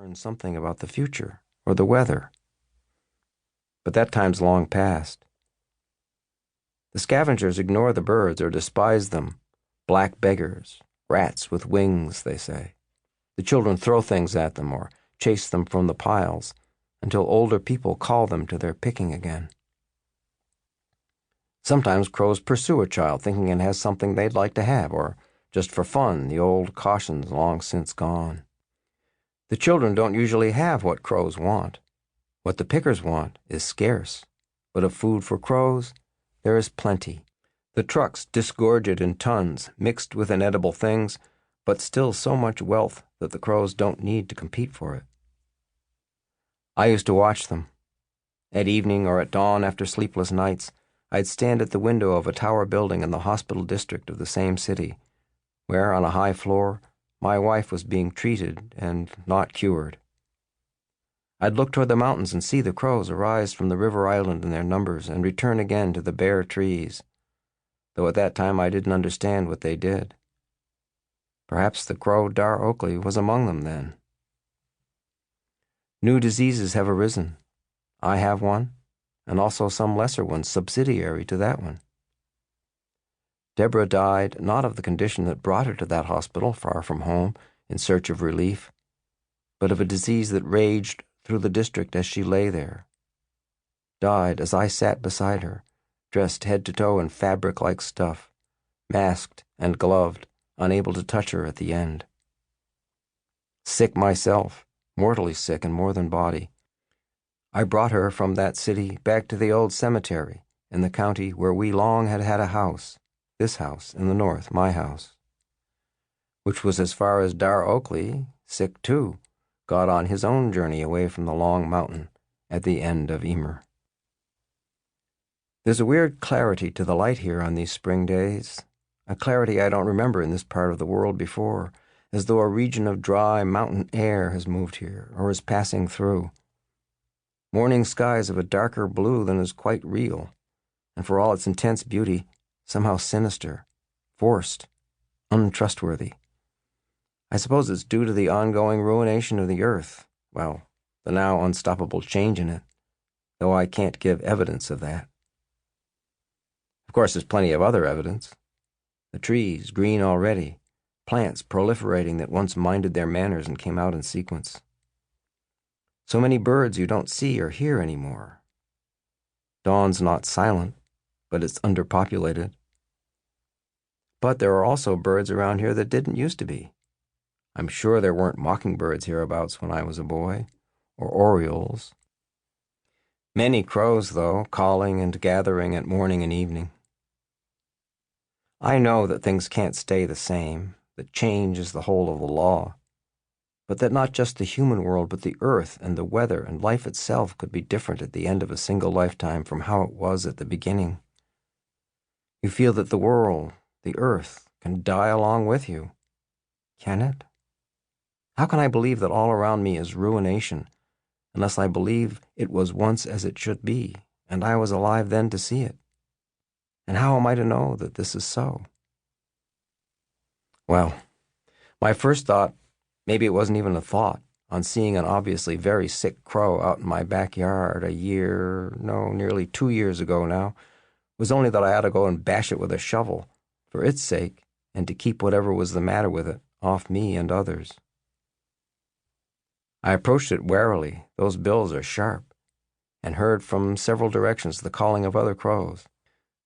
learn something about the future or the weather. But that time's long past. The scavengers ignore the birds or despise them. Black beggars, rats with wings, they say. The children throw things at them or chase them from the piles until older people call them to their picking again. Sometimes crows pursue a child thinking it has something they'd like to have, or just for fun, the old caution's long since gone. The children don't usually have what crows want. What the pickers want is scarce, but of food for crows, there is plenty. The trucks disgorge it in tons, mixed with inedible things, but still so much wealth that the crows don't need to compete for it. I used to watch them. At evening or at dawn after sleepless nights, I'd stand at the window of a tower building in the hospital district of the same city, where, on a high floor, my wife was being treated and not cured. I'd look toward the mountains and see the crows arise from the river island in their numbers and return again to the bare trees, though at that time I didn't understand what they did. Perhaps the Crow.Dar Oakley was among them then. New diseases have arisen. I have one, and also some lesser ones subsidiary to that one. Deborah died not of the condition that brought her to that hospital far from home in search of relief, but of a disease that raged through the district as she lay there. Died as I sat beside her, dressed head to toe in fabric-like stuff, masked and gloved, unable to touch her at the end. Sick myself, mortally sick in more than body. I brought her from that city back to the old cemetery in the county where we long had had a house, this house in the north, my house, which was as far as Dar Oakley, sick too, got on his own journey away from the long mountain at the end of Emer. There's a weird clarity to the light here on these spring days, a clarity I don't remember in this part of the world before, as though a region of dry mountain air has moved here or is passing through. Morning skies of a darker blue than is quite real, and for all its intense beauty, somehow sinister, forced, untrustworthy. I suppose it's due to the ongoing ruination of the earth, well, the now unstoppable change in it, though I can't give evidence of that. Of course, there's plenty of other evidence. The trees, green already, plants proliferating that once minded their manners and came out in sequence. So many birds you don't see or hear anymore. Dawn's not silent, but it's underpopulated. But there are also birds around here that didn't used to be. I'm sure there weren't mockingbirds hereabouts when I was a boy, or orioles. Many crows, though, calling and gathering at morning and evening. I know that things can't stay the same, that change is the whole of the law, but that not just the human world, but the earth and the weather and life itself could be different at the end of a single lifetime from how it was at the beginning. You feel that the world, the earth, can die along with you. Can it? How can I believe that all around me is ruination, unless I believe it was once as it should be, and I was alive then to see it? And how am I to know that this is so? Well, my first thought, maybe it wasn't even a thought, on seeing an obviously very sick crow out in my backyard nearly 2 years ago now, was only that I ought to go and bash it with a shovel, for its sake, and to keep whatever was the matter with it off me and others. I approached it warily, those bills are sharp, and heard from several directions the calling of other crows.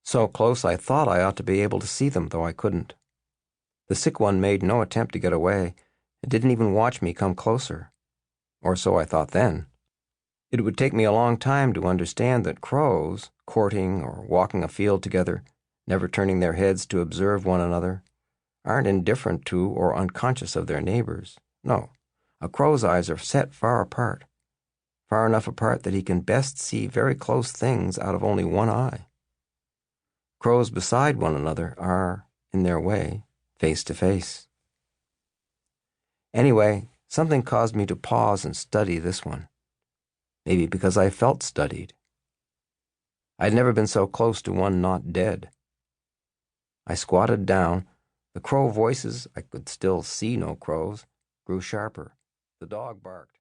So close I thought I ought to be able to see them, though I couldn't. The sick one made no attempt to get away, and didn't even watch me come closer. Or so I thought then. It would take me a long time to understand that crows, courting or walking afield together, never turning their heads to observe one another, aren't indifferent to or unconscious of their neighbors. No, a crow's eyes are set far apart, far enough apart that he can best see very close things out of only one eye. Crows beside one another are, in their way, face to face. Anyway, something caused me to pause and study this one. Maybe because I felt studied. I'd never been so close to one not dead. I squatted down. The crow voices, I could still see no crows, grew sharper. The dog barked.